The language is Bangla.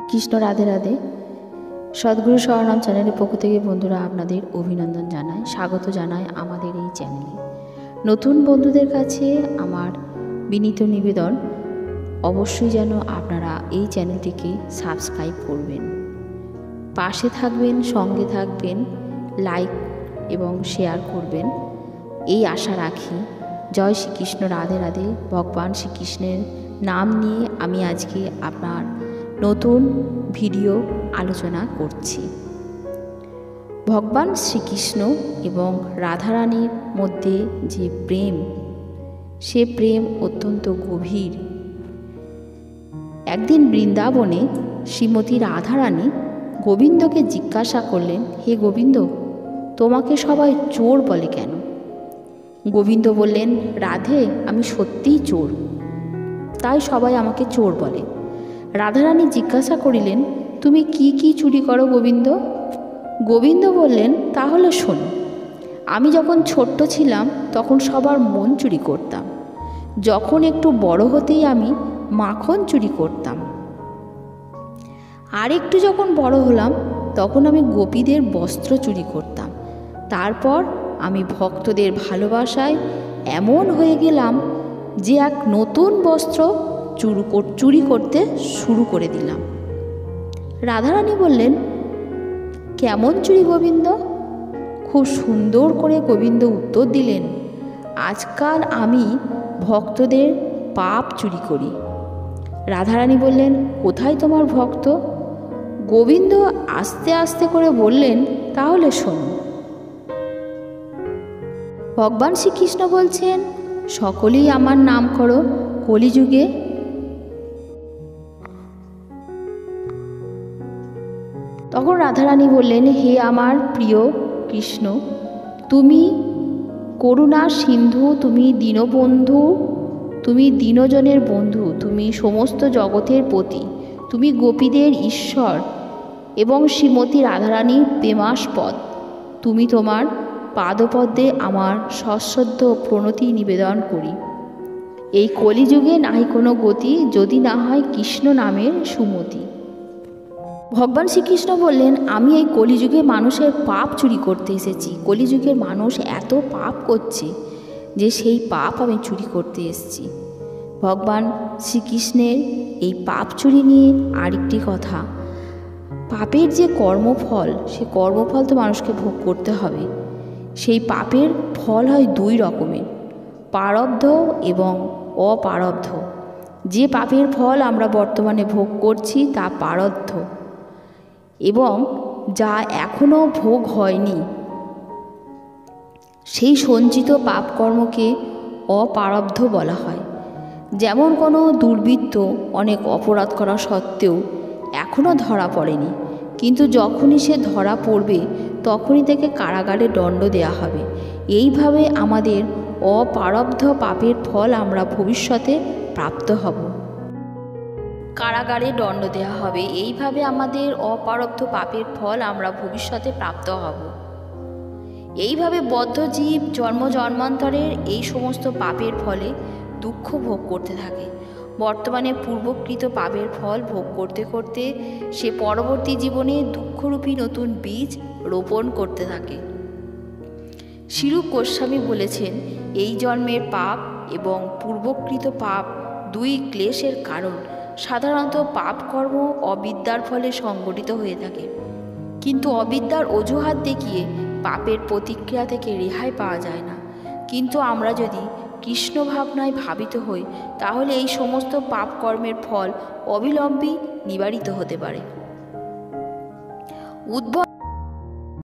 কৃষ্ণ রাধে রাধে। সদ্গুরু শরণম চ্যানেলের পক্ষ থেকে বন্ধুরা আপনাদের অভিনন্দন জানাই, স্বাগত জানাই আমাদের এই চ্যানেলে। নতুন বন্ধুদের কাছে আমার বিনীত নিবেদন, অবশ্যই যেন আপনারা এই চ্যানেলটিকে সাবস্ক্রাইব করবেন, পাশে থাকবেন, সঙ্গে থাকবেন, লাইক এবং শেয়ার করবেন, এই আশা রাখি। জয় শ্রীকৃষ্ণ, রাধে রাধে। ভগবান শ্রীকৃষ্ণের নাম নিয়ে আমি আজকে আপনার নতুন ভিডিও আলোচনা করছি। ভগবান শ্রীকৃষ্ণ এবং রাধারানীর মধ্যে যে প্রেম, সে প্রেম অত্যন্ত গভীর। একদিন বৃন্দাবনে শ্রীমতী রাধারানী গোবিন্দকে জিজ্ঞাসা করলেন, হে গোবিন্দ, তোমাকে সবাই চোর বলে কেন? গোবিন্দ বললেন, রাধে, আমি সত্যিই চোর, তাই সবাই আমাকে চোর বলে। রাধারানী জিজ্ঞাসা করিলেন, তুমি কি কি চুরি করো গোবিন্দ? গোবিন্দ বললেন, তাহলে শোন। আমি যখন ছোট্ট ছিলাম তখন সবার মন চুরি করতাম। যখন একটু বড় হতেই আমি মাখন চুরি করতাম। আর একটু যখন বড় হলাম তখন আমি গোপীদের বস্ত্র চুরি করতাম। তারপর আমি ভক্তদের ভালোবাসায় এমন হয়ে গেলাম যে এক নতুন বস্ত্র চুরি করতে শুরু করে দিলাম। রাধারানী বললেন, কেমন চুরি গোবিন্দ? খুব সুন্দর করে গোবিন্দ উত্তর দিলেন, আজকাল আমি ভক্তদের পাপ চুরি করি। রাধারানী বললেন, কোথায় তোমার ভক্ত? গোবিন্দ আস্তে আস্তে করে বললেন, তাহলে শোনো। ভগবান শ্রীকৃষ্ণ বলছেন, সকলেই আমার নাম করো, কলিযুগে তখন রাধারানী বললেন, হে আমার প্রিয় কৃষ্ণ, তুমি করুণার সিন্ধু, তুমি দীনবন্ধু, তুমি দীনজনের বন্ধু, তুমি সমস্ত জগতের পতি, তুমি গোপীদের ঈশ্বর এবং শ্রীমতী রাধারানীর প্রেমাস্পদ। তুমি তোমার পাদপদ্মে আমার সশ্রদ্ধ প্রণতি নিবেদন করি। এই কলিযুগে নাহি কোনো গতি, যদি না হয় কৃষ্ণ নামের সুমতি। ভগবান শ্রীকৃষ্ণ বললেন, আমি এই কলিযুগে মানুষের পাপ চুরি করতে এসেছি। কলিযুগের মানুষ এত পাপ করছে যে সেই পাপ আমি চুরি করতে এসেছি। ভগবান শ্রীকৃষ্ণের এই পাপ চুরি নিয়ে আরেকটি কথা, পাপের যে কর্মফল, সে কর্মফল তো মানুষকে ভোগ করতে হবে। সেই পাপের ফল হয় দুই রকমের, প্রারব্ধ এবং অপ্রারব্ধ। যে পাপের ফল আমরা বর্তমানে ভোগ করছি তা প্রারব্ধ, এবং যা এখনও ভোগ হয়নি সেই সঞ্চিত পাপকর্মকে অপ্রারব্ধ বলা হয়। যেমন কোনো দুর্বৃত্ত অনেক অপরাধ করা সত্ত্বেও এখনও ধরা পড়েনি, কিন্তু যখনই সে ধরা পড়বে তখনই তাকে কারাগারে দণ্ড দেওয়া হবে। এইভাবে আমাদের অপ্রারব্ধ পাপের ফল আমরা ভবিষ্যতে প্রাপ্ত হব, কারাগারে দণ্ড দেওয়া হবে। এইভাবে আমাদের অপ্রারব্ধ পাপের ফল আমরা ভবিষ্যতে প্রাপ্ত হব। এইভাবে বদ্ধ জীব জন্ম জন্মান্তরের এই সমস্ত পাপের ফলে দুঃখ ভোগ করতে থাকে। বর্তমানে পূর্বকৃত পাপের ফল ভোগ করতে করতে সে পরবর্তী জীবনে দুঃখরূপী নতুন বীজ রোপণ করতে থাকে। শিরূপ গোস্বামী বলেছেন, এই জন্মের পাপ এবং পূর্বকৃত পাপ দুই ক্লেশের কারণ। সাধারণত পাপ কর্ম অবিদ্যার ফলে সংগঠিত হয়ে থাকে, কিন্তু অবিদ্যার অজুহাত দেখিয়ে পাপের প্রতিক্রিয়া থেকে রেহাই পাওয়া যায় না। কিন্তু আমরা যদি কৃষ্ণ ভাবনায় ভাবিত হই তাহলে এই সমস্ত পাপ কর্মের ফল অবিলম্বে নিবারিত হতে পারে। উদ্ভব